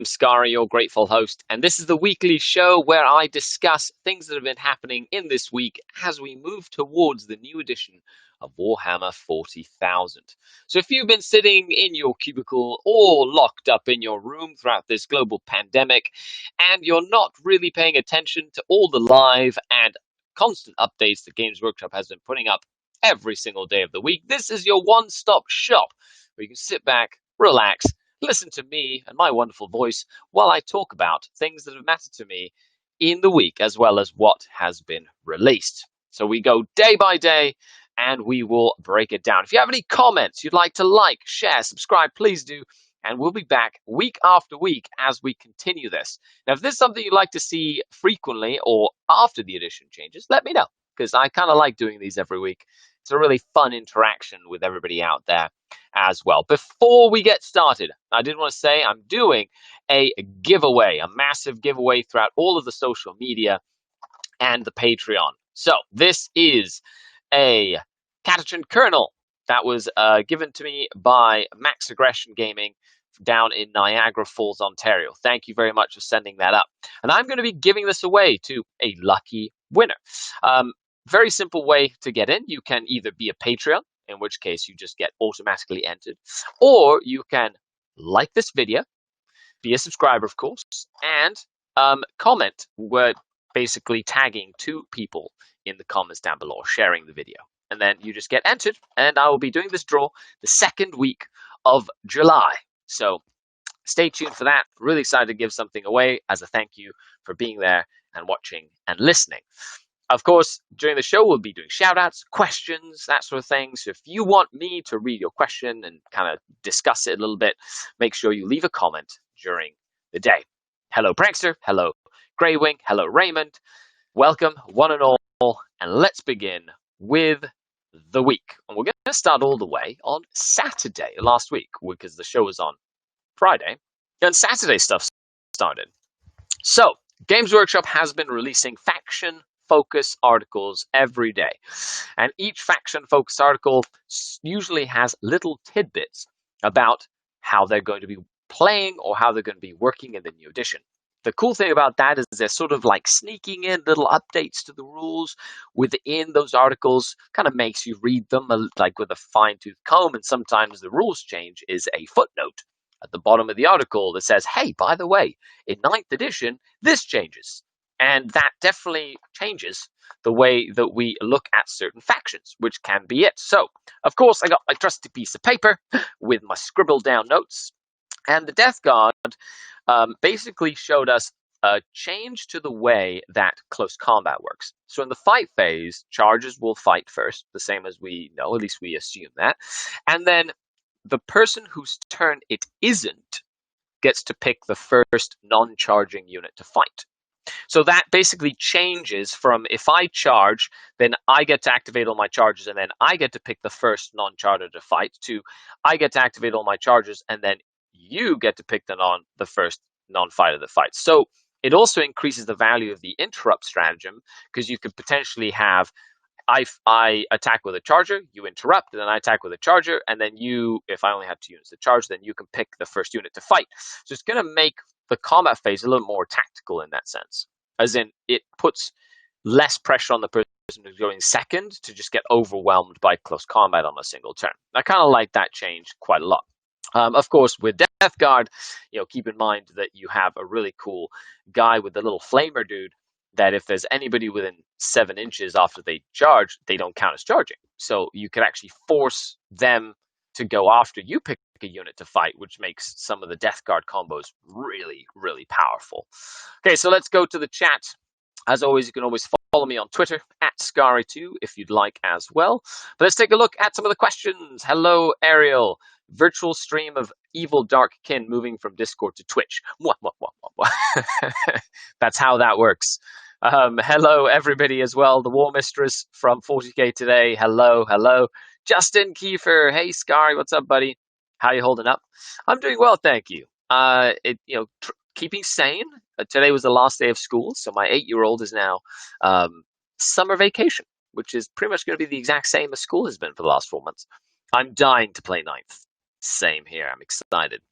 Skari, your grateful host, and this is the weekly show where I discuss things that have been happening in this week as we move towards the new edition of Warhammer 40,000. So if you've been sitting in your cubicle or locked up in your room throughout this global pandemic, and you're not really paying attention to all the live and constant updates that Games Workshop has been putting up every single day of the week, this is your one-stop shop where you can sit back, relax, listen to me and my wonderful voice while I talk about things that have mattered to me in the week, as well as what has been released. So we go day by day and we will break it down. If you have any comments you'd like to like, share, subscribe, please do. And we'll be back week after week as we continue this. Now, if this is something you'd like to see frequently or after the edition changes, let me know, because I kind of like doing these every week. It's a really fun interaction with everybody out there as well. Before we get started, I did want to say I'm doing a giveaway, a massive giveaway throughout all of the social media and the Patreon. So this is a Catachan Kernel that was given to me by Max Aggression Gaming down in Niagara Falls, Ontario. Thank you very much for sending that up. And I'm going to be giving this away to a lucky winner. Very simple way to get in. You can either be a Patreon, in which case you just get automatically entered, or you can like this video, be a subscriber, of course, and comment. We're basically tagging 2 people in the comments down below, sharing the video. And then you just get entered, and I will be doing this draw the second week of July. So stay tuned for that. Really excited to give something away as a thank you for being there and watching and listening. Of course, during the show, we'll be doing shout-outs, questions, that sort of thing. So if you want me to read your question and kind of discuss it a little bit, make sure you leave a comment during the day. Hello, Prankster. Hello, Greywing. Hello, Raymond. Welcome, one and all. And let's begin with the week. And we're going to start all the way on Saturday last week, because the show was on Friday. And Saturday stuff started. So, Games Workshop has been releasing faction focus articles every day, and each faction focus article usually has little tidbits about how they're going to be playing or how they're going to be working in the new edition. The cool thing about that is they're sort of like sneaking in little updates to the rules within those articles, kind of makes you read them like with a fine-tooth comb, and sometimes the rules change is a footnote at the bottom of the article that says, hey, by the way, in 9th edition, this changes. And that definitely changes the way that we look at certain factions, which can be it. So, of course, I got my trusty piece of paper with my scribbled down notes. And the Death Guard basically showed us a change to the way that close combat works. So in the fight phase, charges will fight first, the same as we know, at least we assume that. And then the person whose turn it isn't gets to pick the first non-charging unit to fight. So that basically changes from if I charge, then I get to activate all my charges, and then I get to pick the first non-charger to fight, to I get to activate all my charges, and then you get to pick the first non-fighter that fights. So it also increases the value of the interrupt stratagem, because you could potentially have I attack with a charger, you interrupt, and then I attack with a charger, and then you, if I only have 2 units to charge, then you can pick the first unit to fight. So it's going to make the combat phase a little more tactical in that sense, as in it puts less pressure on the person who's going second to just get overwhelmed by close combat on a single turn. I kind of like that change quite a lot. Of course, with Death Guard, keep in mind that you have a really cool guy with the little flamer dude that if there's anybody within 7 inches after they charge, they don't count as charging. So you can actually force them to go after you pick a unit to fight, which makes some of the Death Guard combos really, really powerful. Okay, so let's go to the chat. As always, you can always follow me on Twitter, @Skari2, if you'd like as well. But let's take a look at some of the questions. Hello, Ariel. Virtual stream of Evil Dark Kin moving from Discord to Twitch. That's how that works. Hello, everybody as well. The War Mistress from 40K today. Hello. Justin Kiefer. Hey, Skari, what's up, buddy? How you holding up? I'm doing well, thank you. Keeping sane. Today was the last day of school, so my 8-year-old is now summer vacation, which is pretty much going to be the exact same as school has been for the last 4 months. I'm dying to play 9th. Same here. I'm excited.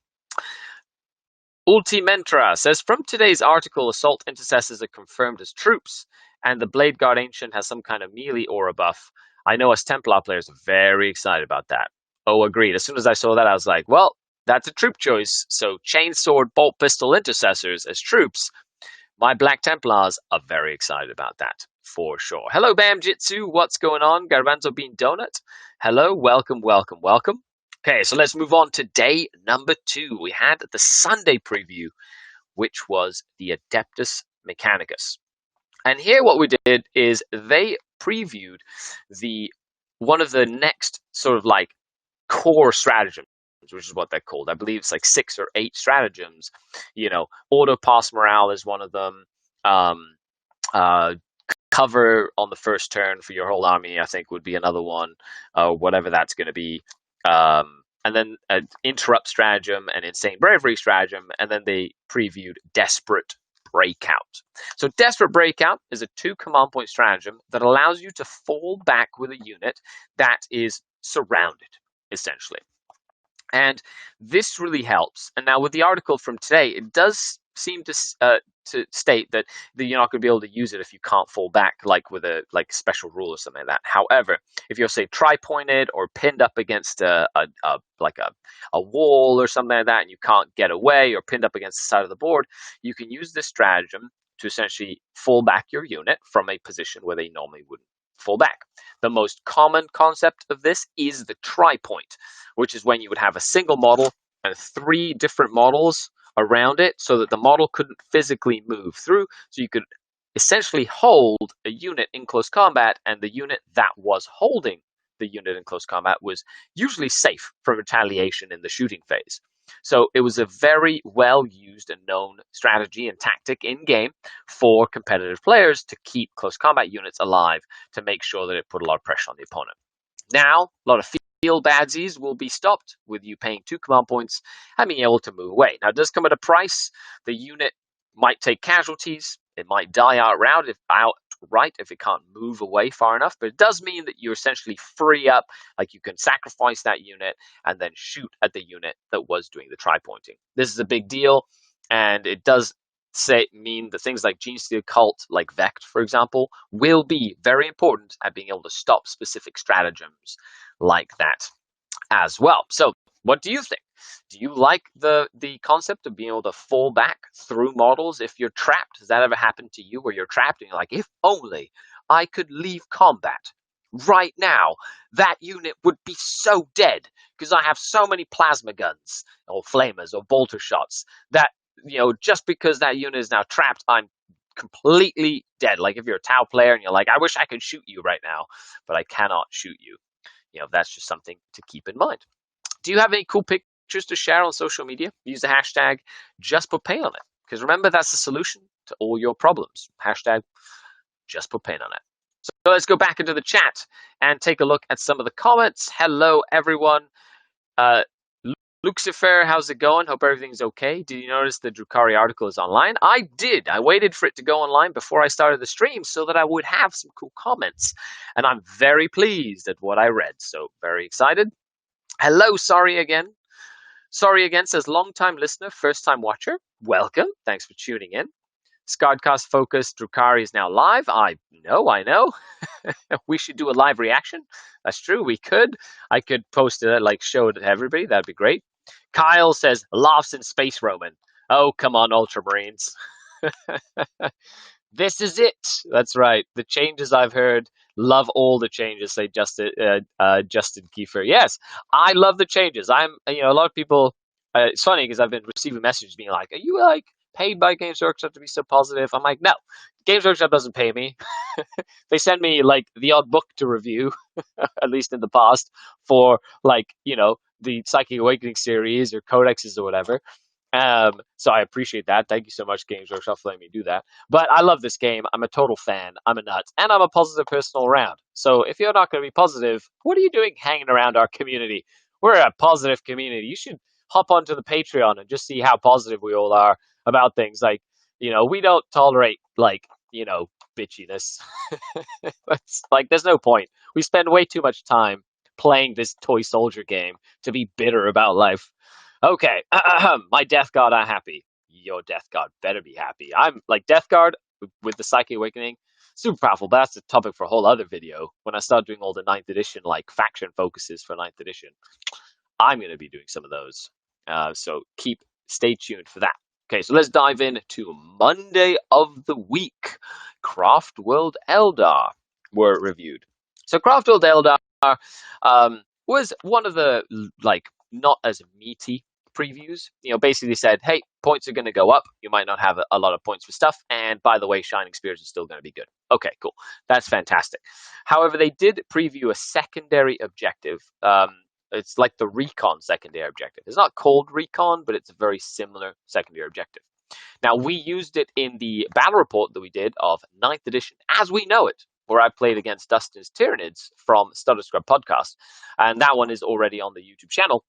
Ultimentra says, from today's article, Assault Intercessors are confirmed as troops, and the Blade Guard Ancient has some kind of melee aura buff. I know us Templar players are very excited about that. Oh, agreed. As soon as I saw that, I was like, well, that's a troop choice. So Chainsword, Bolt Pistol Intercessors as troops. My Black Templars are very excited about that, for sure. Hello, Bam Jitsu. What's going on? Garbanzo Bean Donut. Hello, welcome, welcome, welcome. Okay, so let's move on to day number 2. We had the Sunday preview, which was the Adeptus Mechanicus. And here what we did is they previewed one of the next sort of like core stratagems, which is what they're called. I believe it's like 6 or 8 stratagems. You know, auto pass morale is one of them. Cover on the first turn for your whole army, I think, would be another one, whatever that's going to be. And then interrupt stratagem and insane bravery stratagem, and then they previewed desperate breakout. So desperate breakout is a 2 command point stratagem that allows you to fall back with a unit that is surrounded, essentially. And this really helps. And now with the article from today, it does seem to state that you're not going to be able to use it if you can't fall back, like with a special rule or something like that. However, if you're, say, tri-pointed or pinned up against a wall or something like that, and you can't get away, or pinned up against the side of the board, you can use this stratagem to essentially fall back your unit from a position where they normally wouldn't fall back. The most common concept of this is the tri-point, which is when you would have a single model and 3 different models around it, so that the model couldn't physically move through, so you could essentially hold a unit in close combat, and the unit that was holding the unit in close combat was usually safe from retaliation in the shooting phase. So it was a very well used and known strategy and tactic in game for competitive players to keep close combat units alive, to make sure that it put a lot of pressure on the opponent. Now, a lot of field badsies will be stopped with you paying 2 command points and being able to move away. Now, it does come at a price. The unit might take casualties. It might die outright if it can't move away far enough. But it does mean that you essentially free up, like you can sacrifice that unit and then shoot at the unit that was doing the tri-pointing. This is a big deal, and it does mean that things like Genes to the Occult, like Vect, for example, will be very important at being able to stop specific stratagems like that as well. So what do you think? Do you like the concept of being able to fall back through models if you're trapped? Has that ever happened to you where you're trapped and you're like, if only I could leave combat right now, that unit would be so dead because I have so many plasma guns or flamers or bolter shots that, just because that unit is now trapped, I'm completely dead. Like if you're a Tau player and you're like, I wish I could shoot you right now, but I cannot shoot you. That's just something to keep in mind. Do you have any cool pictures to share on social media? Use the hashtag JustPutPaint on it. Because remember, that's the solution to all your problems. Hashtag JustPutPaint on it. So let's go back into the chat and take a look at some of the comments. Hello, everyone. Lucifer, how's it going? Hope everything's okay. Did you notice the Drukhari article is online? I did. I waited for it to go online before I started the stream so that I would have some cool comments. And I'm very pleased at what I read. So very excited. Hello, Sorry Again. Sorry Again says, long-time listener, first-time watcher. Welcome. Thanks for tuning in. SkaredCast Focus, Drukhari is now live. I know. We should do a live reaction. That's true. We could. I could post it, show it to everybody. That'd be great. Kyle says, laughs in Space Roman. Oh, come on, Ultramarines. This is it. That's right. The changes I've heard. Love all the changes, say Justin Kiefer. Yes, I love the changes. A lot of people, it's funny because I've been receiving messages being like, are you paid by Games Workshop to be so positive? I'm like, no, Games Workshop doesn't pay me. They send me the odd book to review, at least in the past, for the Psychic Awakening series or codexes or whatever. So I appreciate that. Thank you so much, Games Workshop, for letting me do that. But I love this game. I'm a total fan. I'm a nut. And I'm a positive person all around. So if you're not going to be positive, what are you doing hanging around our community? We're a positive community. You should hop onto the Patreon and just see how positive we all are about things. We don't tolerate, bitchiness. It's there's no point. We spend way too much time playing this toy soldier game to be bitter about life. Okay, my death god are happy. your Death Guard better be happy. I'm like Death Guard with the Psychic Awakening, super powerful, but that's a topic for a whole other video. When I start doing all the 9th edition, like faction focuses for 9th edition, I'm going to be doing some of those. So stay tuned for that. Okay, so let's dive in to Monday of the week. Craft World Eldar were reviewed. So Craft World Eldar was one of the not as meaty previews. Basically said, hey, points are going to go up. You might not have a lot of points for stuff. And by the way, Shining Spears is still going to be good. Okay, cool. That's fantastic. However, they did preview a secondary objective. It's like the recon secondary objective. It's not called recon, but it's a very similar secondary objective. Now, we used it in the battle report that we did of 9th edition, as we know it, where I played against Dustin's Tyranids from Stutter Scrub Podcast. And that one is already on the YouTube channel.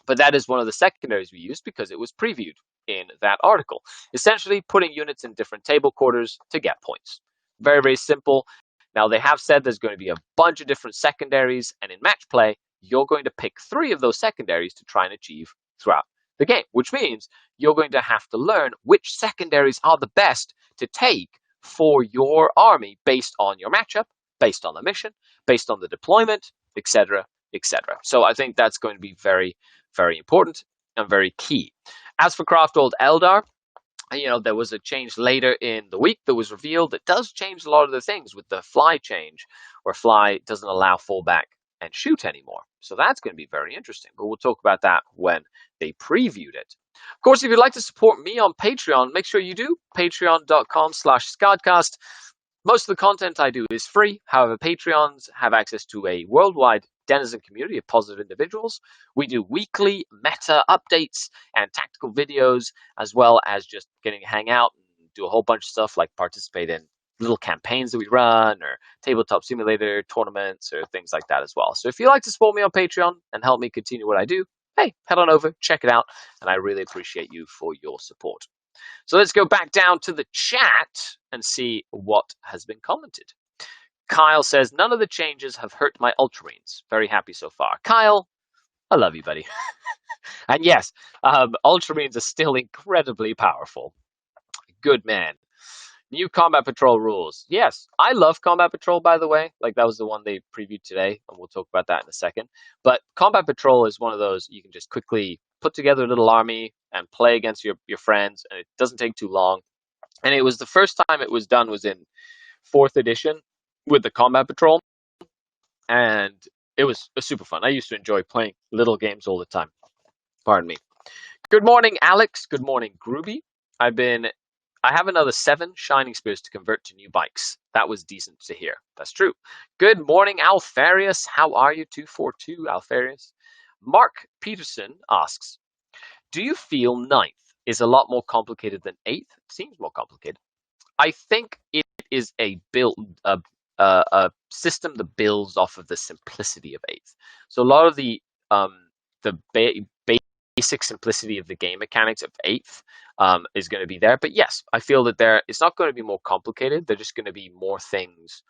But that is one of the secondaries we used because it was previewed in that article. Essentially, putting units in different table quarters to get points. Very, very simple. Now, they have said there's going to be a bunch of different secondaries, and in match play, you're going to pick 3 of those secondaries to try and achieve throughout the game, which means you're going to have to learn which secondaries are the best to take for your army based on your matchup, based on the mission, based on the deployment, etc., etc. So I think that's going to be very, very important and very key. As for Craft Old Eldar, there was a change later in the week that was revealed that does change a lot of the things with the fly change, where fly doesn't allow fallback and shoot anymore. So that's going to be very interesting, but we'll talk about that when they previewed it. Of course, if you'd like to support me on Patreon, make sure you do. Patreon.com/SkaredCast. Most of the content I do is free. However, Patreons have access to a worldwide denizen community of positive individuals. We do weekly meta updates and tactical videos, as well as just getting to hang out and do a whole bunch of stuff like participate in little campaigns that we run or tabletop simulator tournaments or things like that as well. So if you'd like to support me on Patreon and help me continue what I do, hey, head on over, check it out, and I really appreciate you for your support. So let's go back down to the chat and see what has been commented. Kyle says, none of the changes have hurt my Ultramarines. Very happy so far. Kyle, I love you, buddy. And yes, Ultramarines are still incredibly powerful. Good man. New Combat Patrol rules. Yes, I love Combat Patrol, by the way. Like, that was the one they previewed today, and we'll talk about that in a second. But Combat Patrol is one of those you can just quickly put together a little army and play against your friends, and it doesn't take too long. And it was the first time it was done was in 4th edition with the Combat Patrol, and it was super fun. I used to enjoy playing little games all the time. Pardon me. Good morning, Alex. Good morning, Groovy. I have another 7 Shining Spears to convert to new bikes. That was decent to hear. That's true. Good morning, Alfarius. How are you? 242, Alfarius. Mark Peterson asks, do you feel 9th is a lot more complicated than 8th? Seems more complicated. I think it is a system that builds off of the simplicity of 8th. So a lot of the basic simplicity of the game mechanics of 8th is going to be there. But yes, I feel that it's not going to be more complicated. They're just going to be more things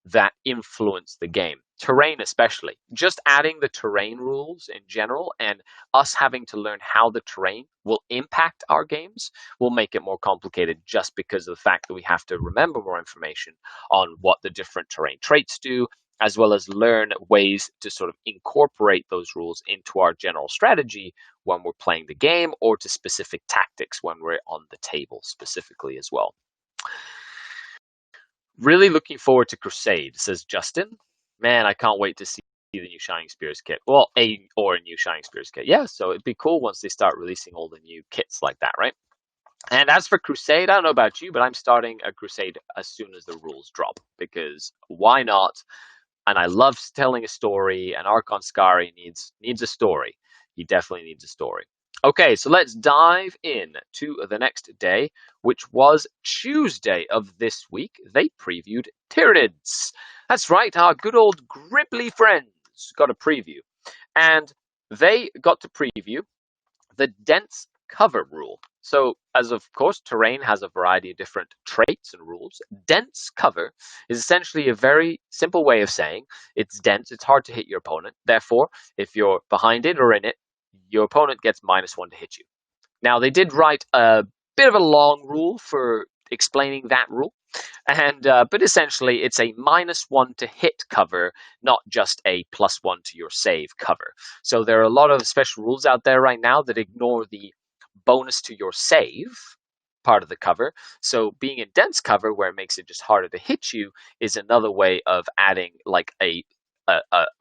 that influence the game. Terrain especially. Just adding the terrain rules in general and us having to learn how the terrain will impact our games will make it more complicated just because of the fact that we have to remember more information on what the different terrain traits do, as well as learn ways to sort of incorporate those rules into our general strategy when we're playing the game or to specific tactics when we're on the table specifically as well. Really looking forward to Crusade, says Justin. Man, I can't wait to see the new Shining Spears kit. Well, a new Shining Spears kit. Yeah, so it'd be cool once they start releasing all the new kits like that, right? And as for Crusade, I don't know about you, but I'm starting a Crusade as soon as the rules drop, because why not? And I love telling a story, and Archon Skari needs a story. He definitely needs a story. Okay, so let's dive in to the next day, which was Tuesday of this week. They previewed Tyranids. That's right, our good old Gribbly friends got a preview. And they got to preview the dense cover rule. So, as of course, terrain has a variety of different traits and rules. Dense cover is essentially a very simple way of saying it's dense, it's hard to hit your opponent. Therefore, if you're behind it or in it, your opponent gets -1 to hit you. Now, they did write a Bit of a long rule for explaining that rule. And but essentially, it's a -1 to hit cover, not just a +1 to your save cover. So there are a lot of special rules out there right now that ignore the bonus to your save part of the cover. So being in dense cover, where it makes it just harder to hit you, is another way of adding like a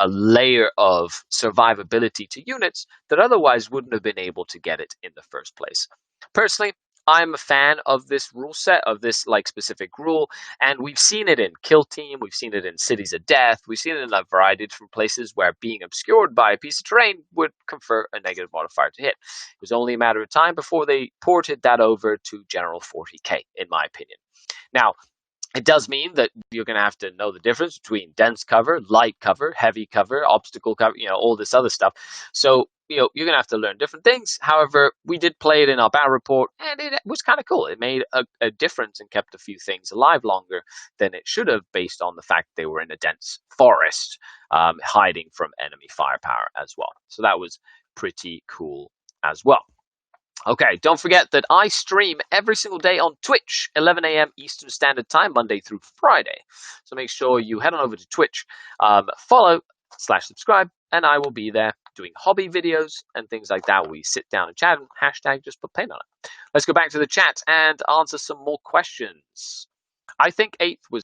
layer of survivability to units that otherwise wouldn't have been able to get it in the first place. Personally, I'm a fan of this rule set, of this like specific rule, and we've seen it in Kill Team, we've seen it in Cities of Death, we've seen it in a variety of different places where being obscured by a piece of terrain would confer a negative modifier to hit. It was only a matter of time before they ported that over to General 40K, in my opinion. Now, it does mean that you're going to have to know the difference between dense cover, light cover, heavy cover, obstacle cover, all this other stuff. So, you're going to have to learn different things. However, we did play it in our battle report, and it was kind of cool. It made a difference and kept a few things alive longer than it should have, based on the fact they were in a dense forest, hiding from enemy firepower as well. So that was pretty cool as well. Okay, don't forget that I stream every single day on Twitch, 11 a.m. Eastern Standard Time, Monday through Friday. So make sure you head on over to Twitch, follow/subscribe, and I will be there doing hobby videos and things like that. We sit down and chat and hashtag just put paint on it. Let's go back to the chat and answer some more questions. I think 8th was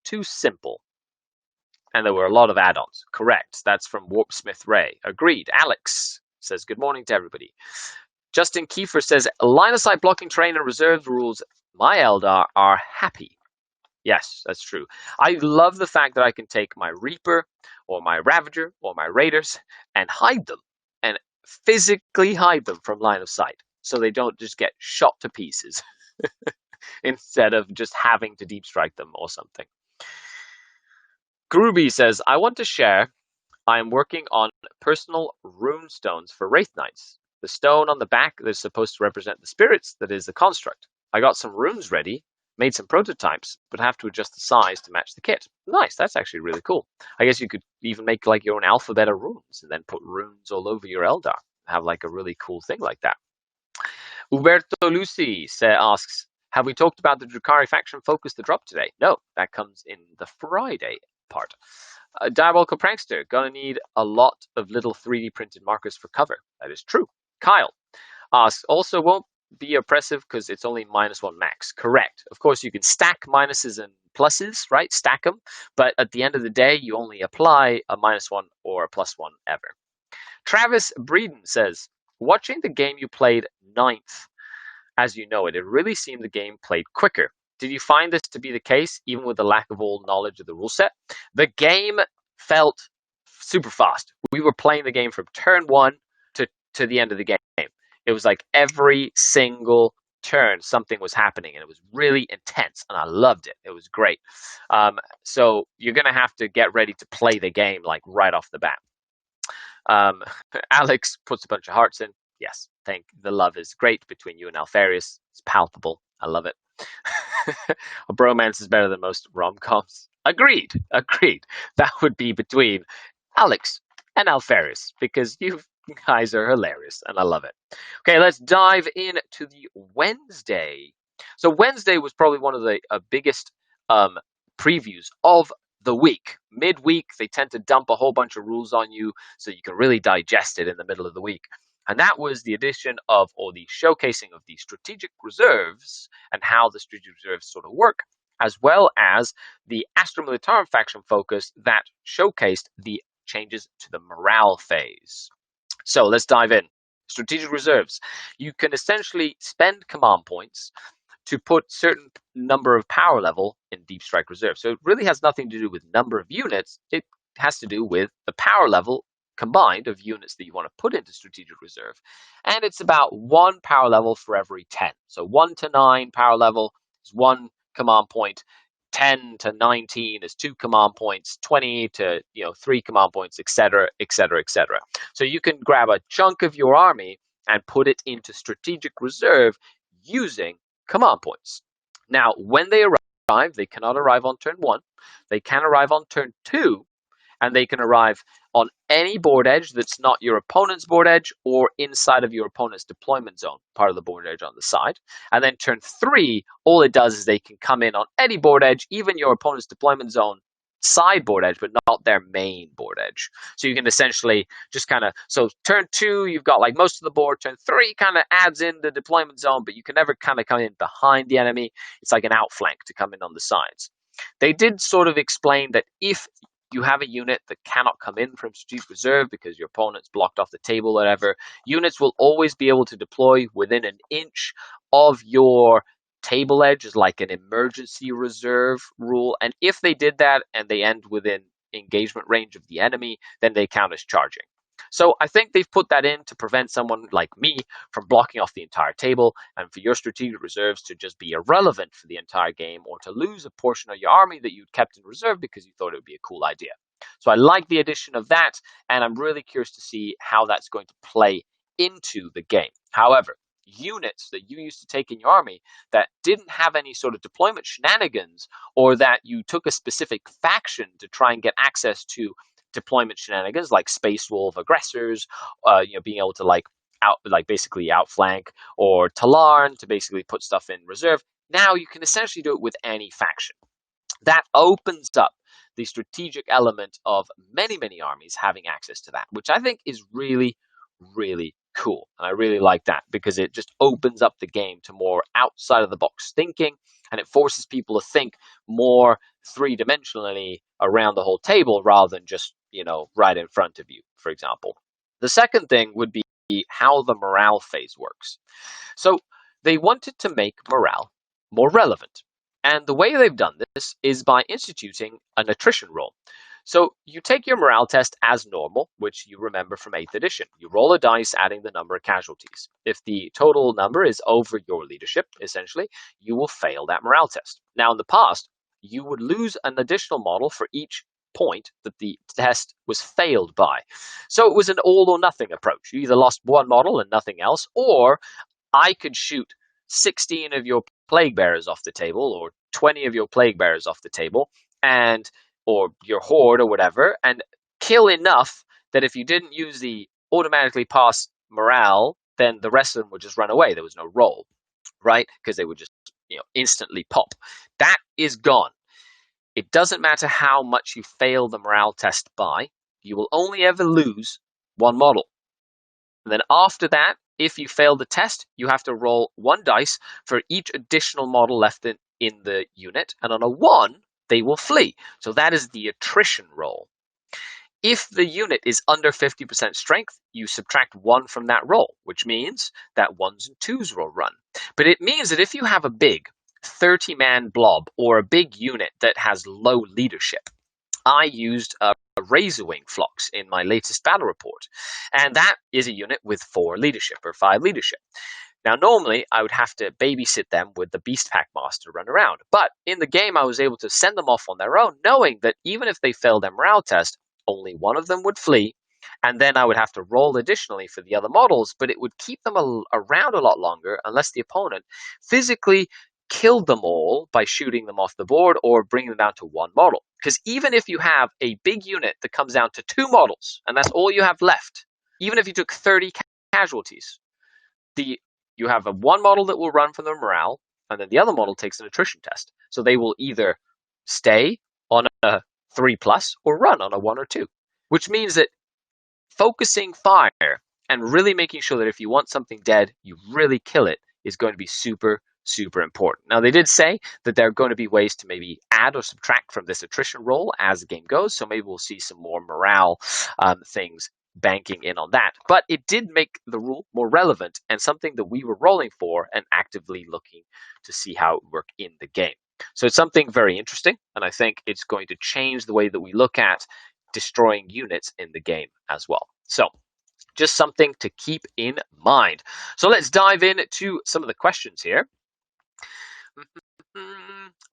too simple, and there were a lot of add-ons. Correct. That's from Warpsmith Ray. Agreed. Alex says, good morning to everybody. Justin Kiefer says, line of sight blocking terrain and reserved rules, my Eldar are happy. Yes, that's true. I love the fact that I can take my Reaper or my Ravager or my Raiders and hide them, and physically hide them from line of sight so they don't just get shot to pieces instead of just having to deep strike them or something. Groovy says, I want to share. I am working on personal rune stones for Wraith Knights. The stone on the back that is supposed to represent the spirits that is the construct. I got some runes ready, made some prototypes, but have to adjust the size to match the kit. Nice, that's actually really cool. I guess you could even make like your own alphabet of runes and then put runes all over your Eldar. Have like a really cool thing like that. Uberto Lucy asks, have we talked about the Drukhari faction focus the drop today? No, that comes in the Friday part. Diabolical Prankster, gonna need a lot of little 3D printed markers for cover. That is true. Kyle asks, also won't be oppressive because it's only -1 max. Correct. Of course, you can stack minuses and pluses, right? Stack them. But at the end of the day, you only apply a -1 or a +1 ever. Travis Breeden says, watching the game you played 9th, as you know it really seemed the game played quicker. Did you find this to be the case, even with the lack of all knowledge of the rule set? The game felt super fast. We were playing the game from turn 1 to the end of the game. It was like every single turn something was happening, and it was really intense, and I loved it. It was great. So you're going to have to get ready to play the game like right off the bat. Alex puts a bunch of hearts in. Yes, the love is great between you and Alfarius. It's palpable. I love it. A bromance is better than most rom-coms. Agreed. That would be between Alex and Alfarius, because you guys are hilarious, and I love it. Okay, let's dive into the Wednesday. So Wednesday was probably one of the biggest previews of the week. Midweek, they tend to dump a whole bunch of rules on you so you can really digest it in the middle of the week. And that was the addition of, or the showcasing of, the strategic reserves and how the strategic reserves sort of work, as well as the Astra Militarum faction focus that showcased the changes to the morale phase. So let's dive in. Strategic reserves. You can essentially spend command points to put certain number of power level in Deep Strike Reserve. So it really has nothing to do with number of units. It has to do with the power level combined of units that you want to put into Strategic Reserve. And it's about 1 power level for every 10. So 1 to 9 power level is 1 command point. 10 to 19 is 2 command points, 20 to 3 command points, etc., etc., etc. So you can grab a chunk of your army and put it into Strategic Reserve using command points. Now, when they arrive, they cannot arrive on turn 1. They can arrive on turn 2, and they can arrive on any board edge that's not your opponent's board edge or inside of your opponent's deployment zone, part of the board edge on the side. And then turn 3, all it does is they can come in on any board edge, even your opponent's deployment zone sideboard edge, but not their main board edge. So you can essentially just kind of, so turn 2, you've got like most of the board. Turn 3 kind of adds in the deployment zone, but you can never kind of come in behind the enemy. It's like an outflank to come in on the sides. They did sort of explain that if you have a unit that cannot come in from strategic reserve because your opponent's blocked off the table, whatever, units will always be able to deploy within an inch of your table edge, is like an emergency reserve rule. And if they did that and they end within engagement range of the enemy, then they count as charging. So I think they've put that in to prevent someone like me from blocking off the entire table, and for your strategic reserves to just be irrelevant for the entire game, or to lose a portion of your army that you'd kept in reserve because you thought it would be a cool idea. So I like the addition of that, and I'm really curious to see how that's going to play into the game. However, units that you used to take in your army that didn't have any sort of deployment shenanigans, or that you took a specific faction to try and get access to deployment shenanigans, like Space Wolf aggressors, being able to basically outflank, or Talarn to basically put stuff in reserve. Now you can essentially do it with any faction. That opens up the strategic element of many, many armies having access to that, which I think is really, really cool. And I really like that because it just opens up the game to more outside of the box thinking, and it forces people to think more three-dimensionally around the whole table rather than just, right in front of you, for example. The second thing would be how the morale phase works. So they wanted to make morale more relevant. And the way they've done this is by instituting an attrition roll. So you take your morale test as normal, which you remember from 8th edition. You roll a dice adding the number of casualties. If the total number is over your leadership, essentially, you will fail that morale test. Now, in the past, you would lose an additional model for each point that the test was failed by. So it was an all or nothing approach. You either lost one model and nothing else, or I could shoot 16 of your plague bearers off the table, or 20 of your plague bearers off the table, or your horde or whatever, and kill enough that if you didn't use the automatically pass morale, then the rest of them would just run away. There was no roll, right? Because they would just instantly pop. That is gone. It doesn't matter how much you fail the morale test by, you will only ever lose one model. And then after that, if you fail the test, you have to roll 1 dice for each additional model left in the unit, and on a 1, they will flee. So that is the attrition roll. If the unit is under 50% strength, you subtract 1 from that roll, which means that 1s and 2s will run. But it means that if you have a big 30-man blob or a big unit that has low leadership, I used a Razorwing Phlox in my latest battle report, and that is a unit with 4 leadership or 5 leadership. Now, normally, I would have to babysit them with the Beast Pack Master run around, but in the game, I was able to send them off on their own, knowing that even if they failed their morale test, only one of them would flee, and then I would have to roll additionally for the other models, but it would keep them around a lot longer unless the opponent physically killed them all by shooting them off the board or bringing them down to 1 model. Because even if you have a big unit that comes down to 2 models, and that's all you have left, even if you took 30 casualties, you have a 1 model that will run from the morale, and then the other model takes an attrition test. So they will either stay on a 3+ or run on a 1 or 2, which means that focusing fire and really making sure that if you want something dead, you really kill it is going to be super, super important. Now, they did say that there are going to be ways to maybe add or subtract from this attrition roll as the game goes, so maybe we'll see some more morale things banking in on that. But it did make the rule more relevant and something that we were rolling for and actively looking to see how it would work in the game. So it's something very interesting, and I think it's going to change the way that we look at destroying units in the game as well. So just something to keep in mind. So let's dive into some of the questions here.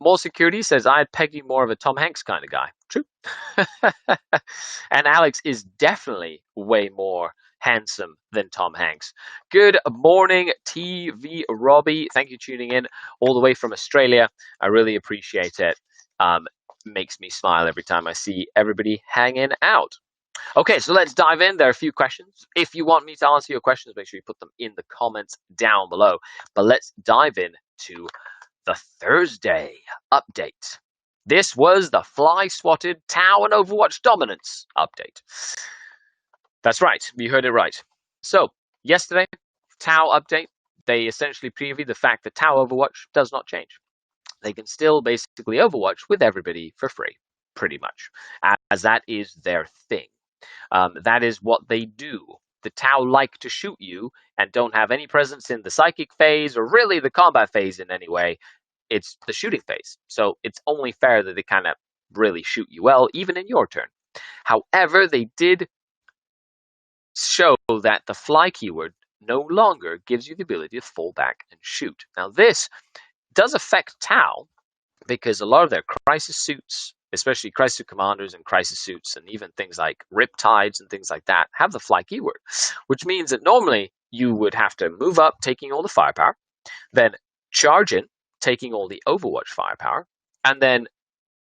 More Security says, I'd peg you more of a Tom Hanks kind of guy. True. And Alex is definitely way more handsome than Tom Hanks. Good morning, TV Robbie. Thank you for tuning in all the way from Australia. I really appreciate it. Makes me smile every time I see everybody hanging out. Okay, so let's dive in. There are a few questions. If you want me to answer your questions, make sure you put them in the comments down below. But let's dive in to the Thursday update. This was the Fly Swatted Tau and Overwatch Dominance update. That's right, you heard it right. So, yesterday, Tau update, they essentially previewed the fact that Tau Overwatch does not change. They can still basically Overwatch with everybody for free, pretty much, as that is their thing. That is what they do. The Tau like to shoot you and don't have any presence in the psychic phase or really the combat phase in any way. It's the shooting phase. So it's only fair that they kind of really shoot you well, even in your turn. However, they did show that the fly keyword no longer gives you the ability to fall back and shoot. Now, this does affect Tau because a lot of their crisis suits, especially crisis commanders and crisis suits, and even things like riptides and things like that, have the fly keyword, which means that normally you would have to move up, taking all the firepower, then charge in, taking all the Overwatch firepower, and then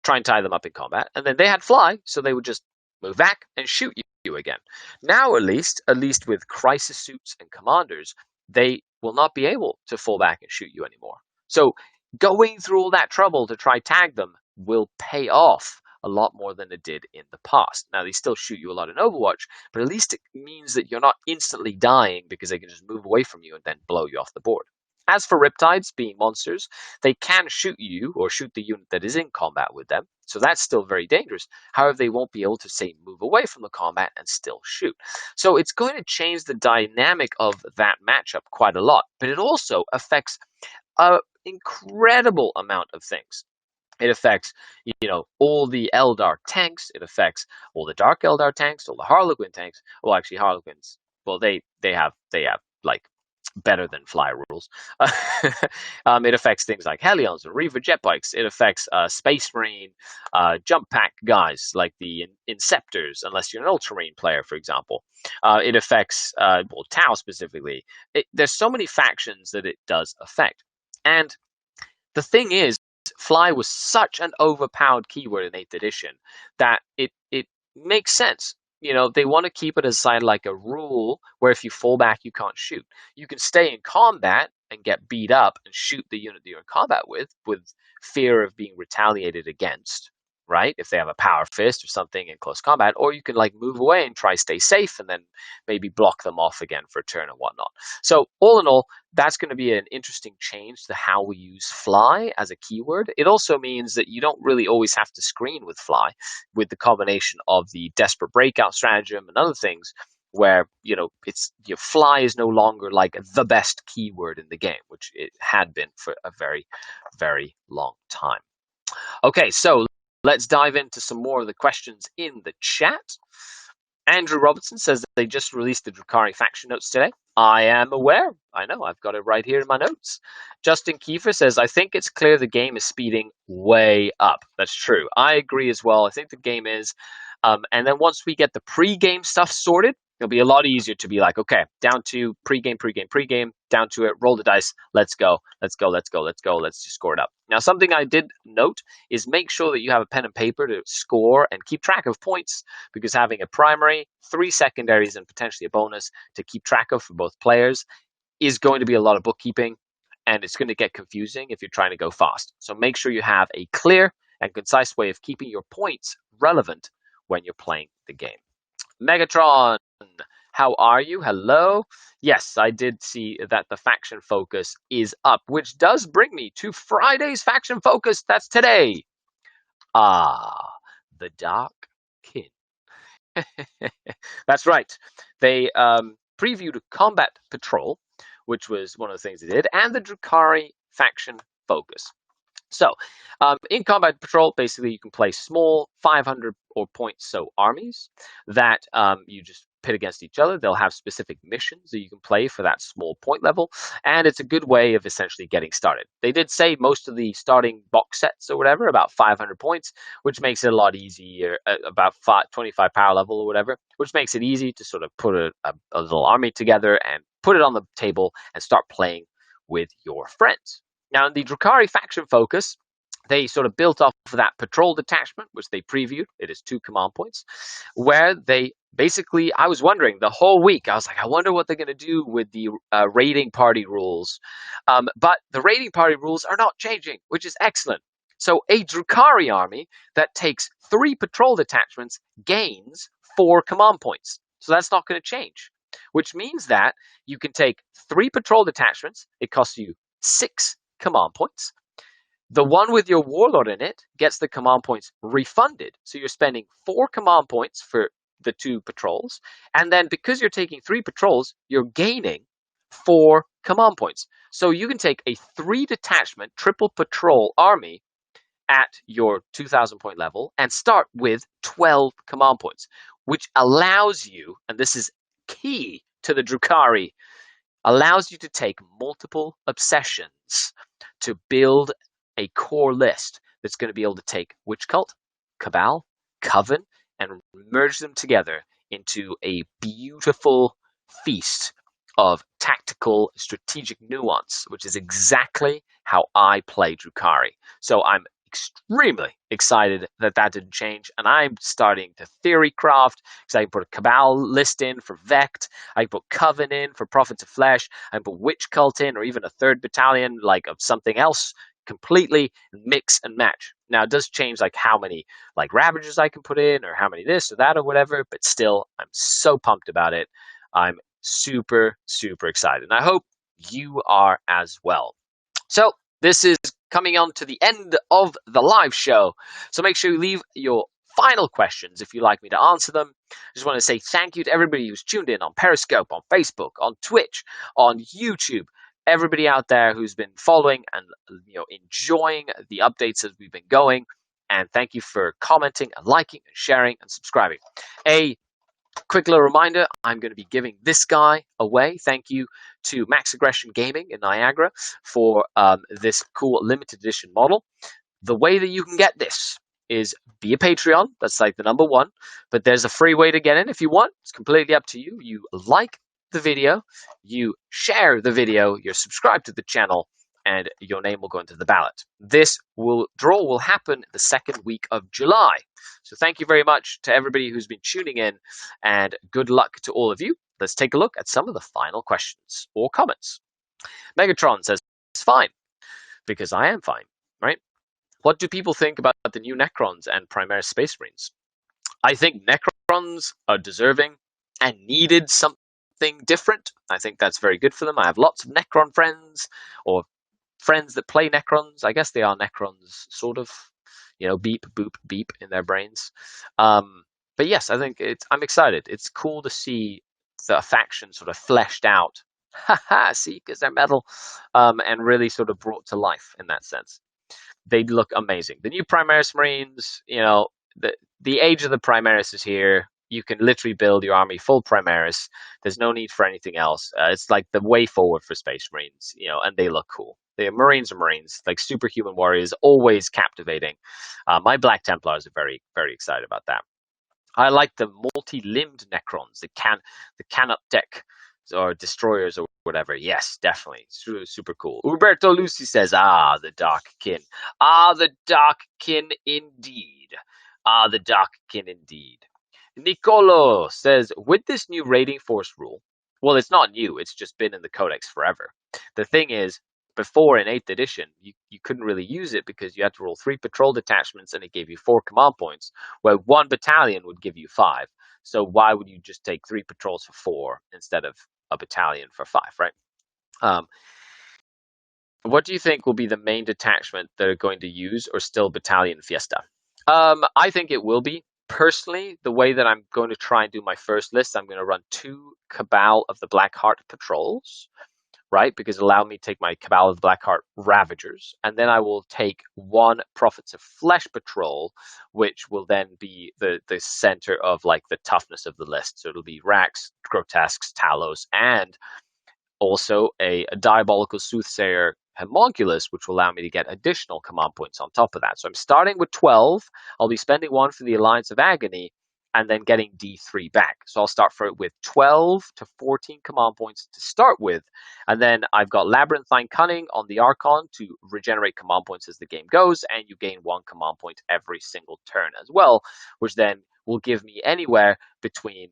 try and tie them up in combat. And then they had fly, so they would just move back and shoot you again. Now, at least with crisis suits and commanders, they will not be able to fall back and shoot you anymore. So going through all that trouble to try tag them will pay off a lot more than it did in the past. Now, they still shoot you a lot in Overwatch, but at least it means that you're not instantly dying because they can just move away from you and then blow you off the board. As for Riptides, being monsters, they can shoot you or shoot the unit that is in combat with them, so that's still very dangerous. However, they won't be able to, say, move away from the combat and still shoot. So it's going to change the dynamic of that matchup quite a lot, but it also affects an incredible amount of things. It affects, all the Eldar tanks. It affects all the Dark Eldar tanks, all the Harlequin tanks. Well, actually, Harlequins, well, they have like better than fly rules. It affects things like Hellions and Reaver jet bikes. It affects Space Marine, jump pack guys like the Inceptors, unless you're an Ultramarine player, for example. It affects Tau specifically. There's so many factions that it does affect. And the thing is, fly was such an overpowered keyword in 8th edition that it makes sense. They want to keep it aside like a rule where if you fall back, you can't shoot. You can stay in combat and get beat up and shoot the unit that you're in combat with fear of being retaliated against, right? If they have a power fist or something in close combat, or you can move away and try stay safe and then maybe block them off again for a turn and whatnot. So all in all, that's going to be an interesting change to how we use fly as a keyword. It also means that you don't really always have to screen with fly, with the combination of the desperate breakout stratagem and other things where, it's your fly is no longer like the best keyword in the game, which it had been for a very, very long time. Okay, so let's dive into some more of the questions in the chat. Andrew Robertson says that they just released the Drukhari faction notes today. I am aware. I know. I've got it right here in my notes. Justin Kiefer says, I think it's clear the game is speeding way up. That's true. I agree as well. I think the game is. And then once we get the pre-game stuff sorted, it'll be a lot easier to be like, okay, down to pre-game, down to it, roll the dice, let's go, let's just score it up. Now, something I did note is make sure that you have a pen and paper to score and keep track of points, because having a primary, 3 secondaries, and potentially a bonus to keep track of for both players is going to be a lot of bookkeeping, and it's going to get confusing if you're trying to go fast. So make sure you have a clear and concise way of keeping your points relevant when you're playing the game. Megatron, how are you? Hello. Yes, I did see that the faction focus is up, which does bring me to Friday's faction focus. That's today. The Dark Kin. That's right. They previewed Combat Patrol, which was one of the things they did, and the Drukhari faction focus. So, in Combat Patrol, basically you can play small 500 or points so armies that you just pit against each other. They'll have specific missions that you can play for that small point level, and it's a good way of essentially getting started. They did say most of the starting box sets or whatever, about 500 points, which makes it a lot easier, about 25 power level or whatever, which makes it easy to sort of put a little army together and put it on the table and start playing with your friends. Now, in the Drukhari faction focus, they sort of built off of that patrol detachment, which they previewed. It is 2 command points, where they basically, I was wondering the whole week, I was like, I wonder what they're going to do with the raiding party rules. But the raiding party rules are not changing, which is excellent. So a Drukhari army that takes 3 patrol detachments gains 4 command points. So that's not going to change, which means that you can take 3 patrol detachments. It costs you 6 command points. The one with your warlord in it gets the command points refunded. So you're spending 4 command points for the 2 patrols. And then because you're taking 3 patrols, you're gaining 4 command points. So you can take a 3 detachment triple patrol army at your 2,000 point level and start with 12 command points, which allows you, and this is key to the Drukhari, allows you to take multiple obsessions to build a core list that's going to be able to take Witch Cult, Cabal, Coven, and merge them together into a beautiful feast of tactical strategic nuance, which is exactly how I play Drukhari. So I'm extremely excited that didn't change, and I'm starting to theory craft because I can put a Cabal list in for Vect, I can put Coven in for Prophets of Flesh, I can put Witch Cult in, or even a 3rd battalion like of something else, completely mix and match. Now it does change like how many like Ravagers I can put in, or how many this or that or whatever, but still I'm so pumped about it. I'm super excited, and I hope you are as well. So this is coming on to the end of the live show, so make sure you leave your final questions if you'd like me to answer them. I just want to say thank you to everybody who's tuned in on Periscope, on Facebook, on Twitch, on YouTube, everybody out there who's been following and enjoying the updates as we've been going, and thank you for commenting and liking and sharing and subscribing. A quick little reminder, I'm going to be giving this guy away. Thank you to Max Aggression Gaming in Niagara for this cool limited edition model. The way that you can get this is be a Patreon. That's like the number 1. But there's a free way to get in if you want. It's completely up to you. You like the video, you share the video, you're subscribed to the channel, and your name will go into the ballot. This draw will happen the 2nd week of July. So thank you very much to everybody who's been tuning in, and good luck to all of you. Let's take a look at some of the final questions or comments. Megatron says, it's fine, because I am fine, right? What do people think about the new Necrons and Primaris Space Marines? I think Necrons are deserving and needed something different. I think that's very good for them. I have lots of Necron friends, or friends that play Necrons. I guess they are Necrons, sort of. Beep, boop, beep in their brains. But yes, I think I'm excited. It's cool to see the faction sort of fleshed out. Haha, see, because they're metal, and really sort of brought to life in that sense. They look amazing. The new Primaris Marines, the age of the Primaris is here. You can literally build your army full Primaris. There's no need for anything else. It's like the way forward for Space Marines, and they look cool. The Marines are Marines, like superhuman warriors, always captivating. My Black Templars are very, very excited about that. I like the multi-limbed Necrons, the can-up deck, or destroyers or whatever. Yes, definitely. Super cool. Uberto Lucy says, the Dark Kin. The Dark Kin indeed. The Dark Kin indeed. Nicolo says, with this new raiding force rule, well, it's not new. It's just been in the Codex forever. The thing is, before in 8th edition, you couldn't really use it because you had to roll 3 patrol detachments and it gave you 4 command points, where 1 battalion would give you 5. So why would you just take 3 patrols for 4 instead of a battalion for 5, right? What do you think will be the main detachment they're going to use, or still Battalion Fiesta? I think it will be. Personally, the way that I'm going to try and do my first list, I'm going to run 2 Cabal of the Blackheart patrols, right? Because it allowed me to take my Cabal of the Blackheart Ravagers, and then I will take 1 Prophets of Flesh patrol, which will then be the center of like the toughness of the list. So it'll be Rax, Grotesques, Talos, and also a Diabolical Soothsayer Homunculus, which will allow me to get additional command points on top of that. So I'm starting with 12. I'll be spending 1 for the Alliance of Agony, and then getting D3 back. So I'll start with 12 to 14 command points to start with. And then I've got Labyrinthine Cunning on the Archon to regenerate command points as the game goes, and you gain 1 command point every single turn as well, which then will give me anywhere between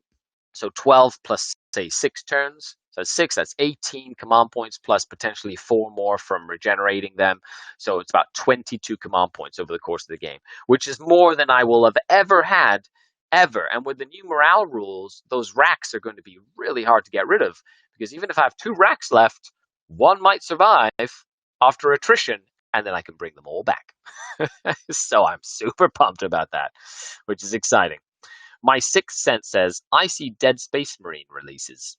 12 plus, say, 6 turns. So 6, that's 18 command points plus potentially 4 more from regenerating them. So it's about 22 command points over the course of the game, which is more than I will have ever had, ever. And with the new morale rules, those racks are going to be really hard to get rid of, because even if I have 2 racks left, 1 might survive after attrition, and then I can bring them all back. So I'm super pumped about that, which is exciting. My sixth sense says I see Dead Space Marine releases.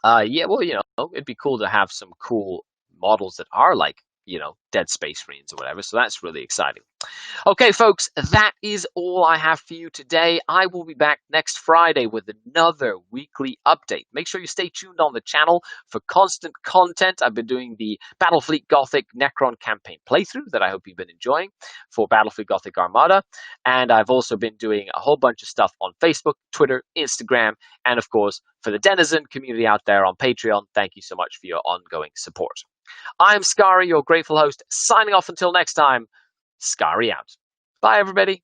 Yeah, well, it'd be cool to have some cool models that are like, Dead Space Marines or whatever. So that's really exciting. Okay, folks, that is all I have for you today. I will be back next Friday with another weekly update. Make sure you stay tuned on the channel for constant content. I've been doing the Battlefleet Gothic Necron campaign playthrough that I hope you've been enjoying for Battlefleet Gothic Armada. And I've also been doing a whole bunch of stuff on Facebook, Twitter, Instagram, and of course, for the Denizen community out there on Patreon. Thank you so much for your ongoing support. I'm Skari, your grateful host, signing off until next time. Skari out. Bye, everybody.